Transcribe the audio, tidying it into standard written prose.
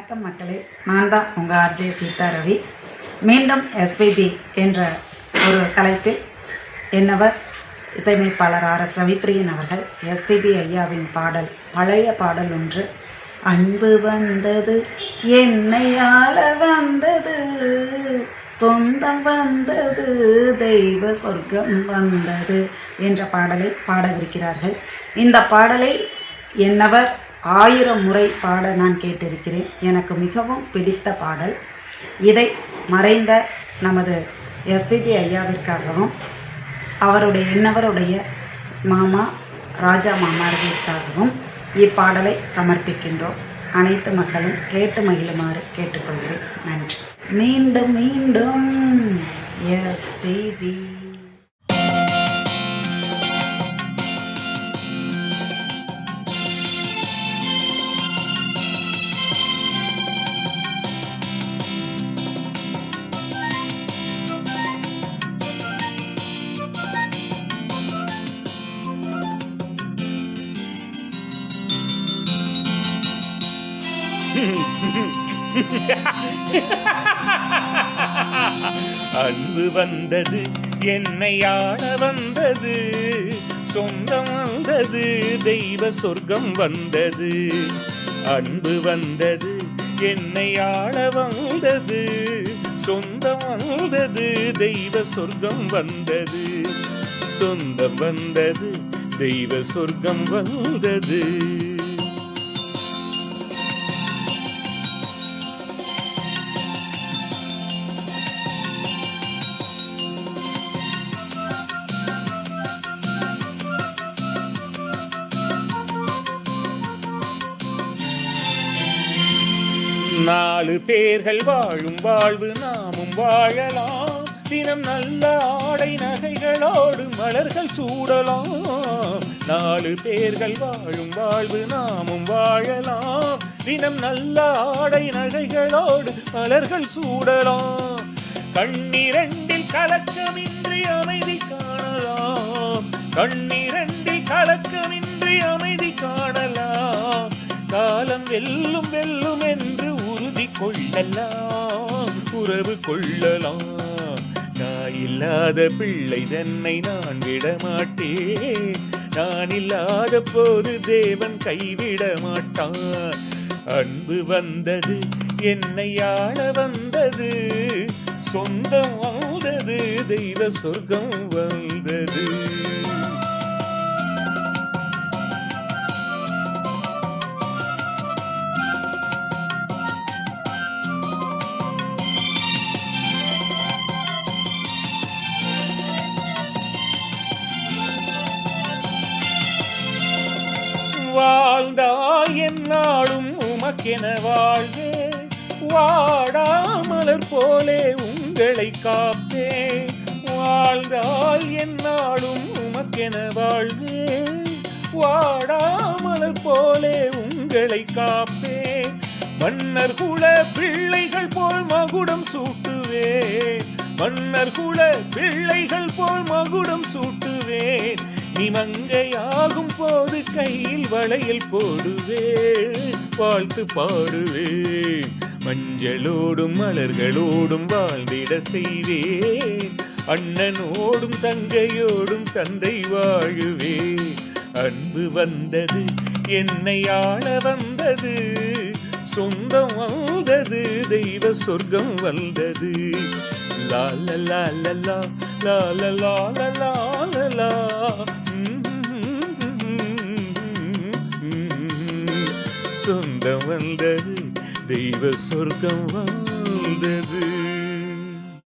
வணக்கம் மக்களே, நான் தான் உங்கள் ஆர்ஜே சீதா ரவி. மீண்டும் எஸ்பிபி என்ற ஒரு தலைப்பில் என்னவர் இசையமைப்பாளர் RS ரவிப்பிரியன் அவர்கள் எஸ்பிபி ஐயாவின் பாடல், பழைய பாடல் ஒன்று, அன்பு வந்தது என்னை ஆள வந்தது, சொந்தம் வந்தது தெய்வ சொர்க்கம் வந்தது என்ற பாடலை பாடவிருக்கிறார்கள். இந்த பாடலை என்னவர் 1000 முறை பாட நான் கேட்டிருக்கிறேன். எனக்கு மிகவும் பிடித்த பாடல். இதை மறைந்த நமது எஸ்பிபி ஐயாவிற்காகவும் அவருடைய என்னவருடைய மாமா ராஜா மாமார்களுக்காகவும் இப்பாடலை சமர்ப்பிக்கின்றோம். அனைத்து மக்களும் கேட்டு மகிழுமாறு கேட்டுக்கொள்கிறேன். நன்றி. மீண்டும் மீண்டும் எஸ்பிபி. அன்பு வந்தது என்னை ஆள வந்தது, சொந்தம் வந்தது தெய்வ சொர்க்கம் வந்தது. அன்பு வந்தது என்னை ஆள வந்தது, சொந்தம் வந்தது தெய்வ சொர்க்கம் வந்தது. சொந்தம் வந்தது தெய்வ சொர்க்கம் வந்தது. நாலு பேர்கள் வாழும் வாழ்வு நாமும் வாழலாம், தினம் நல்ல ஆடை நகைகளோடு மலர்கள் சூடலாம். நாலு பேர்கள் வாழும் வாழ்வு நாமும் வாழலாம், தினம் நல்ல ஆடை நகைகளோடு மலர்கள் சூடலாம். கண்ணிரண்டில் கலக்கமின்றி அமைதி காணலாம், கண்ணிரண்டில் கலக்கமின்றி அமைதி காணலாம். காலம் வெல்லும் வெல்லும் என்று உறுதி கொள்ளலாம், உறவு கொள்ளலாம். நான் இல்லாத பிள்ளை தன்னை நான் விடமாட்டேன், நான் இல்லாத போது தேவன் கைவிட மாட்டான். அன்பு வந்தது என்னை ஆள வந்தது, சொந்தம் வந்தது தெய்வ சொர்க்கம் வந்தது. வாழ்ந்தால் என்னாலும் உமக்கென வாழ்வே, வாடாமலர் போலே உங்களை காப்பே. வாழ்ந்தால் என்னாலும் உமக்கென வாழ்வே, வாடாமலர் போலே உங்களை காப்பே. மன்னர் குல பிள்ளைகள் போல் மகுடம் சூட்டுவேன், மன்னர் குல பிள்ளைகள் போல் மகுடம் சூட்டுவேன். நீ மங்கையாகும் போது கையில் வளையல் போடுவேன், வாழ்த்து பாடுவேன். மஞ்சளோடும் மலர்களோடும் வாழ்ந்திட செய்வேன், அண்ணனோடும் தங்கையோடும் தந்தை வாழுவே. அன்பு வந்தது என்னை ஆள வந்தது, சொந்தம் வந்தது தெய்வ சொர்க்கம் வந்தது. லால லால லா லால லால லால. சொந்தம் வந்தது தெய்வ சொர்க்கம் வந்தது.